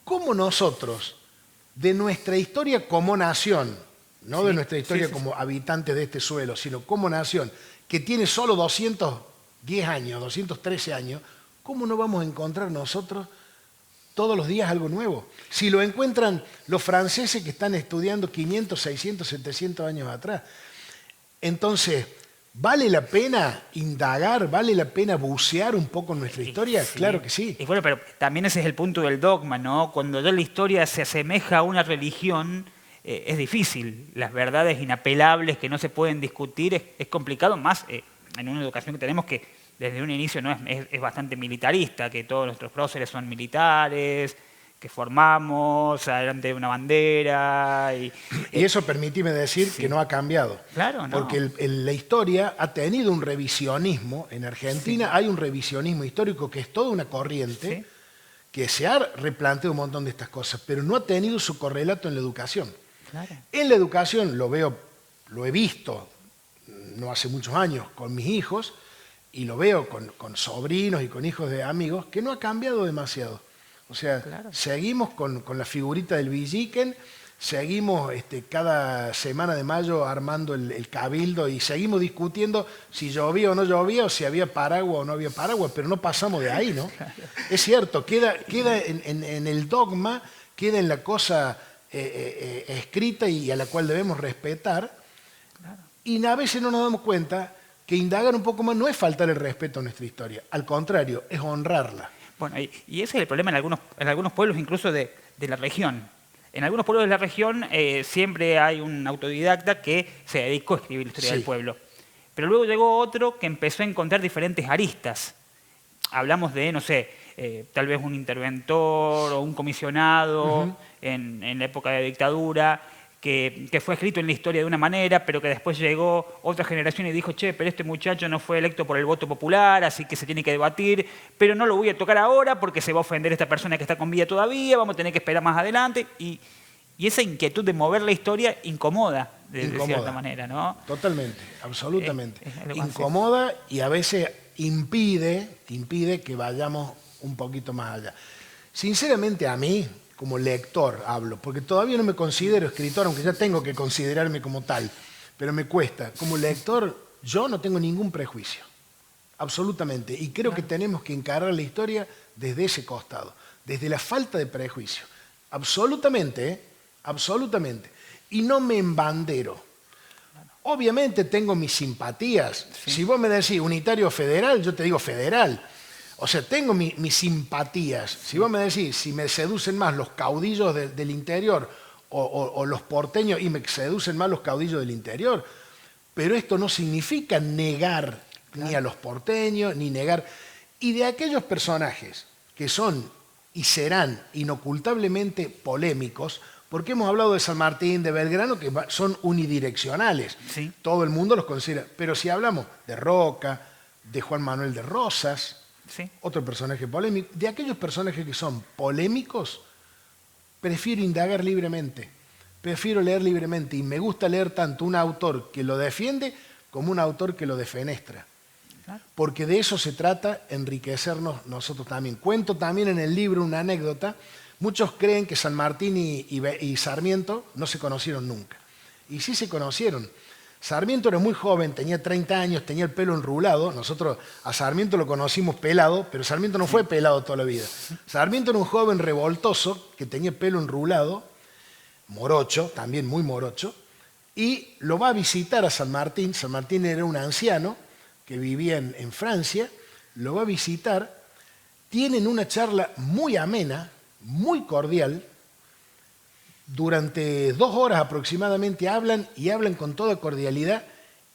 ¿Cómo nosotros, de nuestra historia como nación, no de nuestra historia como habitantes de este suelo, sino como nación, que tiene solo 210 años, 213 años, cómo no vamos a encontrar nosotros todos los días algo nuevo? Si lo encuentran los franceses que están estudiando 500, 600, 700 años atrás. Entonces, ¿vale la pena indagar? ¿Vale la pena bucear un poco en nuestra historia? Sí. Claro que sí. Y bueno, pero también ese es el punto del dogma, ¿no? Cuando ya la historia se asemeja a una religión, es difícil. Las verdades inapelables que no se pueden discutir es complicado, más en una educación que tenemos que desde un inicio no es bastante militarista, que todos nuestros próceres son militares, que formamos adelante de una bandera. Y eso, permíteme decir, que no ha cambiado. Claro, no. Porque la historia ha tenido un revisionismo. En Argentina hay un revisionismo histórico que es toda una corriente que se ha replanteado un montón de estas cosas, pero no ha tenido su correlato en la educación. Claro. En la educación lo he visto, no hace muchos años, con mis hijos, y lo veo con sobrinos y con hijos de amigos, que no ha cambiado demasiado. O sea, seguimos con la figurita del Villiquen, seguimos cada semana de mayo armando el cabildo y seguimos discutiendo si llovía o no llovía, o si había paraguas o no había paraguas, pero no pasamos de ahí, ¿no? Es cierto, queda en el dogma, queda en la cosa escrita y a la cual debemos respetar, y a veces no nos damos cuenta que indagar un poco más no es faltar el respeto a nuestra historia, al contrario, es honrarla. Bueno, y ese es el problema en algunos pueblos incluso de la región. En algunos pueblos de la región siempre hay un autodidacta que se dedicó a escribir la historia del pueblo. Pero luego llegó otro que empezó a encontrar diferentes aristas. Hablamos de, no sé, tal vez un interventor o un comisionado en la época de dictadura, que fue escrito en la historia de una manera, pero que después llegó otra generación y dijo, che, pero este muchacho no fue electo por el voto popular, así que se tiene que debatir, pero no lo voy a tocar ahora porque se va a ofender esta persona que está con vida todavía, vamos a tener que esperar más adelante. Y esa inquietud de mover la historia incomoda, de cierta manera, ¿no? Totalmente, absolutamente. Incomoda y a veces impide que vayamos un poquito más allá. Sinceramente, a mí, como lector hablo, porque todavía no me considero escritor, aunque ya tengo que considerarme como tal, pero me cuesta. Como lector, yo no tengo ningún prejuicio, absolutamente, y creo que tenemos que encarar la historia desde ese costado, desde la falta de prejuicio, absolutamente, absolutamente, y no me embandero. Obviamente tengo mis simpatías. Si vos me decís unitario federal, yo te digo federal. O sea, tengo mis simpatías. Si vos me decís, si me seducen más los caudillos del interior o los porteños, y me seducen más los caudillos del interior. Pero esto no significa negar ni a los porteños, ni negar. Y de aquellos personajes que son y serán inocultablemente polémicos, porque hemos hablado de San Martín, de Belgrano, que son unidireccionales. Sí. Todo el mundo los considera. Pero si hablamos de Roca, de Juan Manuel de Rosas, otro personaje polémico, de aquellos personajes que son polémicos, prefiero indagar libremente. prefiero leer libremente y me gusta leer tanto un autor que lo defiende como un autor que lo defenestra. Porque de eso se trata, enriquecernos nosotros también. Cuento también en el libro una anécdota. Muchos creen que San Martín y Sarmiento no se conocieron nunca. Y sí se conocieron. Sarmiento era muy joven, tenía 30 años, tenía el pelo enrulado. Nosotros a Sarmiento lo conocimos pelado, pero Sarmiento no fue pelado toda la vida. Sarmiento era un joven revoltoso que tenía pelo enrulado, morocho, también muy morocho, y lo va a visitar a San Martín. San Martín era un anciano que vivía en Francia, lo va a visitar, tienen una charla muy amena, muy cordial, durante 2 horas aproximadamente hablan y hablan con toda cordialidad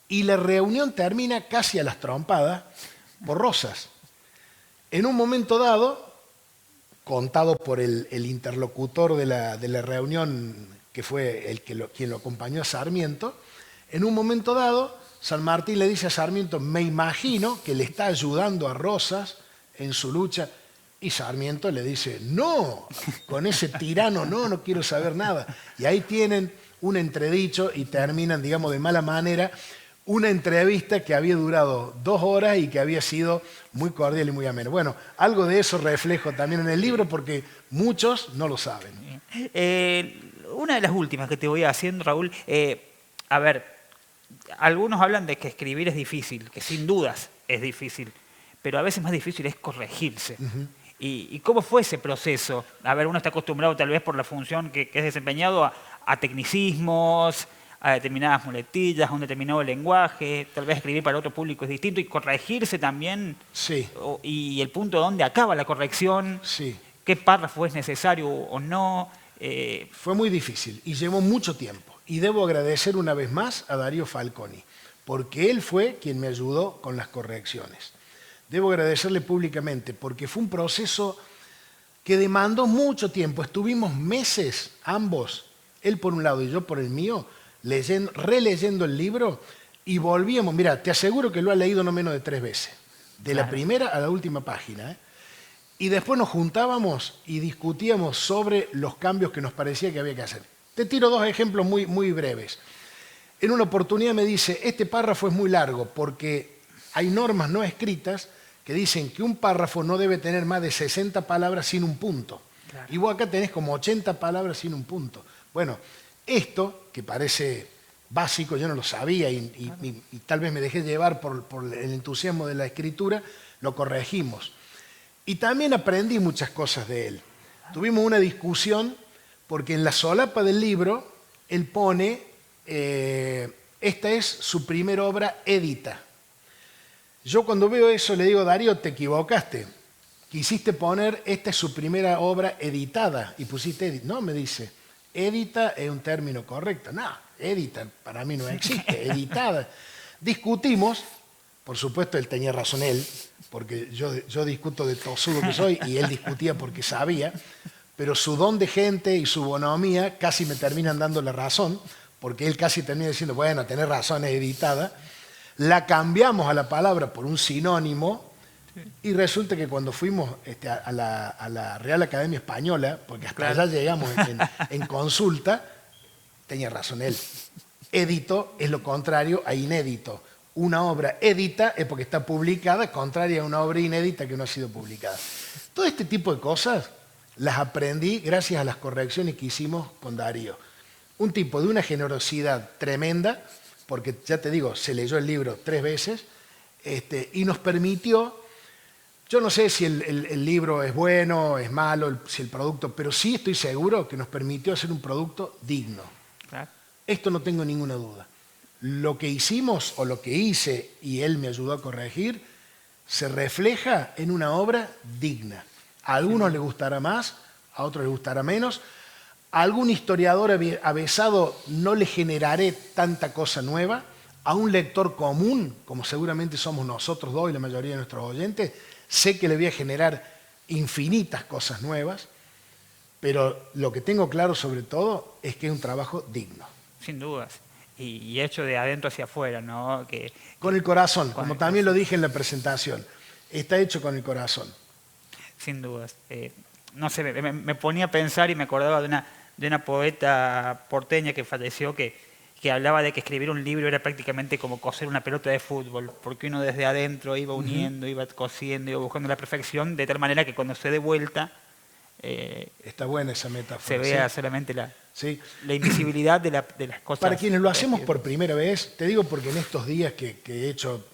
y la reunión termina casi a las trompadas por rosas. En un momento dado, contado por el interlocutor de la reunión, que fue quien lo acompañó a Sarmiento, en un momento dado San Martín le dice a Sarmiento, me imagino que le está ayudando a Rosas en su lucha. Y Sarmiento le dice, no, con ese tirano no quiero saber nada. Y ahí tienen un entredicho y terminan, digamos, de mala manera, una entrevista que había durado 2 horas y que había sido muy cordial y muy amena. Bueno, algo de eso reflejo también en el libro porque muchos no lo saben. Una de las últimas que te voy haciendo, Raúl, a ver, algunos hablan de que escribir es difícil, que sin dudas es difícil, pero a veces más difícil es corregirse. ¿Y cómo fue ese proceso? A ver, uno está acostumbrado tal vez por la función que es desempeñado a tecnicismos, a determinadas muletillas, a un determinado lenguaje, tal vez escribir para otro público es distinto y corregirse también. Sí. Y el punto donde acaba la corrección, sí. qué párrafo es necesario o no. Fue muy difícil y llevó mucho tiempo. Y debo agradecer una vez más a Darío Falconi, porque él fue quien me ayudó con las correcciones. Debo agradecerle públicamente, porque fue un proceso que demandó mucho tiempo. Estuvimos meses, ambos, él por un lado y yo por el mío, releyendo el libro y volvíamos. Mira, te aseguro que lo ha leído no menos de 3 veces, de la primera a la última página. Y después nos juntábamos y discutíamos sobre los cambios que nos parecía que había que hacer. Te tiro 2 ejemplos muy, muy breves. En una oportunidad me dice, este párrafo es muy largo porque hay normas no escritas que dicen que un párrafo no debe tener más de 60 palabras sin un punto. Claro. Y vos acá tenés como 80 palabras sin un punto. Bueno, esto, que parece básico, yo no lo sabía y tal vez me dejé llevar por el entusiasmo de la escritura, lo corregimos. Y también aprendí muchas cosas de él. Tuvimos una discusión porque en la solapa del libro él pone, esta es su primera obra edita. Yo cuando veo eso le digo, Darío, te equivocaste. Quisiste poner, esta es su primera obra editada y pusiste edita. No, me dice, edita es un término correcto. No, edita para mí no existe, editada. Discutimos, por supuesto él tenía razón porque yo discuto de tosudo que soy y él discutía porque sabía, pero su don de gente y su bonomía casi me terminan dando la razón, porque él casi termina diciendo, bueno, tenés razón, es editada. La cambiamos a la palabra por un sinónimo y resulta que cuando fuimos a la Real Academia Española, porque hasta allá llegamos en consulta, tenía razón él. Edito es lo contrario a inédito. Una obra edita es porque está publicada, contraria a una obra inédita que no ha sido publicada. Todo este tipo de cosas las aprendí gracias a las correcciones que hicimos con Darío. Un tipo de una generosidad tremenda, porque ya te digo, se leyó el libro 3 veces, y nos permitió, yo no sé si el libro es bueno, es malo, si el producto, pero sí estoy seguro que nos permitió hacer un producto digno. Claro. Esto no tengo ninguna duda. Lo que hicimos o lo que hice y él me ayudó a corregir se refleja en una obra digna. A algunos les gustará más, a otros les gustará menos. A algún historiador avesado no le generaré tanta cosa nueva. A un lector común, como seguramente somos nosotros dos y la mayoría de nuestros oyentes, sé que le voy a generar infinitas cosas nuevas, pero lo que tengo claro sobre todo es que es un trabajo digno. Sin dudas. Y hecho de adentro hacia afuera, ¿no? Con el corazón, como también lo dije en la presentación. Está hecho con el corazón. Sin dudas. No sé, me ponía a pensar y me acordaba de una poeta porteña que falleció que hablaba de que escribir un libro era prácticamente como coser una pelota de fútbol, porque uno desde adentro iba uniendo, iba cosiendo, iba buscando la perfección, de tal manera que cuando se dé vuelta está buena esa metáfora. se vea solamente Sí. la invisibilidad de las cosas. Para quienes lo hacemos por primera vez, te digo porque en estos días que he hecho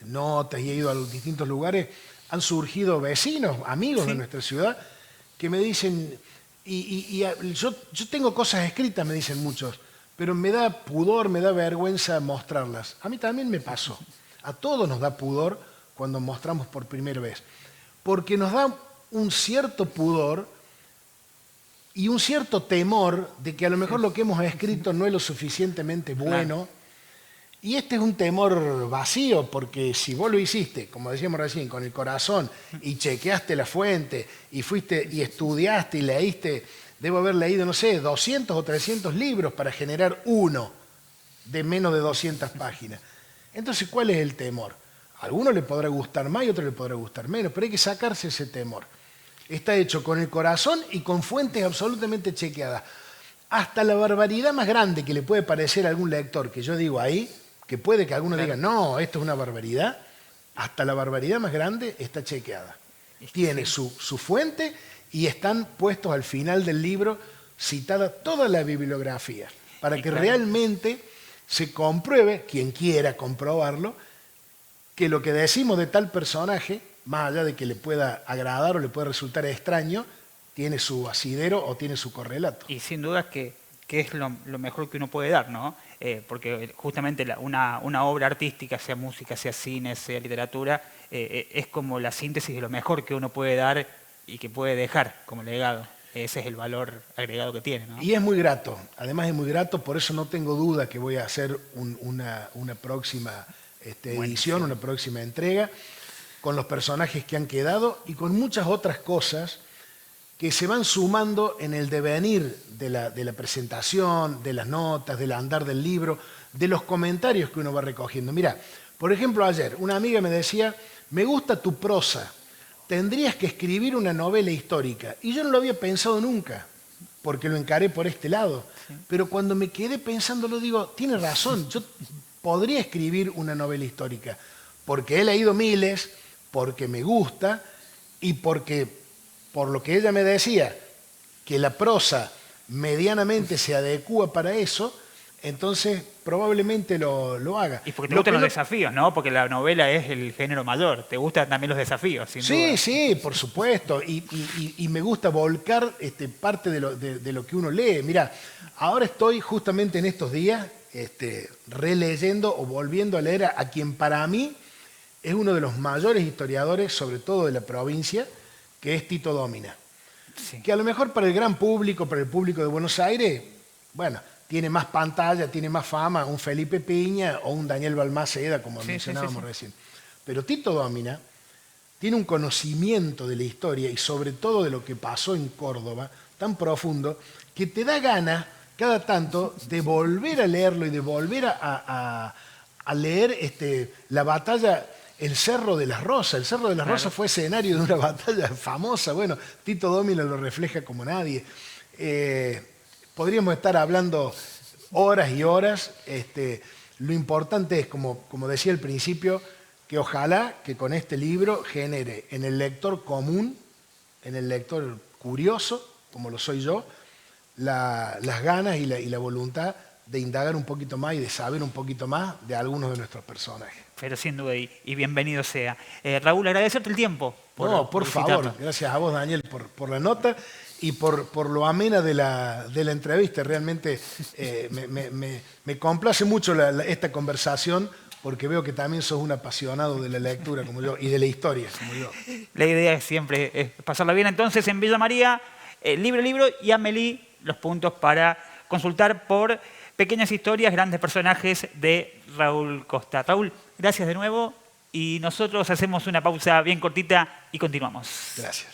notas y he ido a los distintos lugares, han surgido vecinos, amigos de nuestra ciudad, que me dicen, yo tengo cosas escritas, me dicen muchos, pero me da pudor, me da vergüenza mostrarlas. A mí también me pasó. A todos nos da pudor cuando mostramos por primera vez, porque nos da un cierto pudor y un cierto temor de que a lo mejor lo que hemos escrito no es lo suficientemente bueno. Y este es un temor vacío, porque si vos lo hiciste, como decíamos recién, con el corazón, y chequeaste la fuente, y fuiste y estudiaste y leíste, debo haber leído, no sé, 200 o 300 libros para generar uno de menos de 200 páginas. Entonces, ¿cuál es el temor? A alguno le podrá gustar más y a otro le podrá gustar menos, pero hay que sacarse ese temor. Está hecho con el corazón y con fuentes absolutamente chequeadas. Hasta la barbaridad más grande que le puede parecer a algún lector, que yo digo ahí, que puede que alguno diga, no, esto es una barbaridad, hasta la barbaridad más grande está chequeada. Tiene su fuente y están puestos al final del libro citada toda la bibliografía, para que realmente se compruebe, quien quiera comprobarlo, que lo que decimos de tal personaje, más allá de que le pueda agradar o le pueda resultar extraño, tiene su asidero o tiene su correlato. Y sin duda que es lo mejor que uno puede dar, ¿no? Porque justamente una obra artística, sea música, sea cine, sea literatura, es como la síntesis de lo mejor que uno puede dar y que puede dejar como legado. Ese es el valor agregado que tiene, ¿no? Y es muy grato, además es muy grato, por eso no tengo duda que voy a hacer una próxima edición, una próxima entrega, con los personajes que han quedado y con muchas otras cosas que se van sumando en el devenir de la presentación, de las notas, del andar del libro, de los comentarios que uno va recogiendo. Mira, por ejemplo, ayer una amiga me decía, me gusta tu prosa, tendrías que escribir una novela histórica. Y yo no lo había pensado nunca, porque lo encaré por este lado. Sí. Pero cuando me quedé pensándolo, digo, tiene razón, yo podría escribir una novela histórica, porque he leído miles, porque me gusta y porque, por lo que ella me decía, que la prosa medianamente se adecúa para eso, entonces probablemente lo haga. Y porque te gustan los desafíos, ¿no? Porque la novela es el género mayor. ¿Te gustan también los desafíos? Sin duda. Sí, por supuesto. Y me gusta volcar parte de lo que uno lee. Mira, ahora estoy justamente en estos días releyendo o volviendo a leer a quien para mí es uno de los mayores historiadores, sobre todo de la provincia, que es Tito Domina. Sí. Que a lo mejor para el gran público, para el público de Buenos Aires, bueno, tiene más pantalla, tiene más fama un Felipe Piña o un Daniel Balmaceda, como mencionábamos recién. Pero Tito Domina tiene un conocimiento de la historia y sobre todo de lo que pasó en Córdoba tan profundo que te da ganas cada tanto de volver a leerlo y de volver a leer la batalla, el Cerro de las Rosas. El Cerro de las Rosas fue escenario de una batalla famosa. Bueno, Tito Domina lo refleja como nadie. Podríamos estar hablando horas y horas. Lo importante es, como decía al principio, que ojalá que con este libro genere en el lector común, en el lector curioso, como lo soy yo, las ganas y la voluntad de indagar un poquito más y de saber un poquito más de algunos de nuestros personajes. Pero sin duda, y bienvenido sea. Raúl, agradecerte el tiempo. Por favor, gracias a vos, Daniel, por la nota y por lo amena de la entrevista. Realmente me complace mucho esta conversación, porque veo que también sos un apasionado de la lectura como yo y de la historia como yo. La idea es siempre pasarla bien. Entonces, en Villa María, libro y Amélie, los puntos para consultar por Pequeñas historias, grandes personajes de Raúl Costa. Raúl, gracias de nuevo y nosotros hacemos una pausa bien cortita y continuamos. Gracias.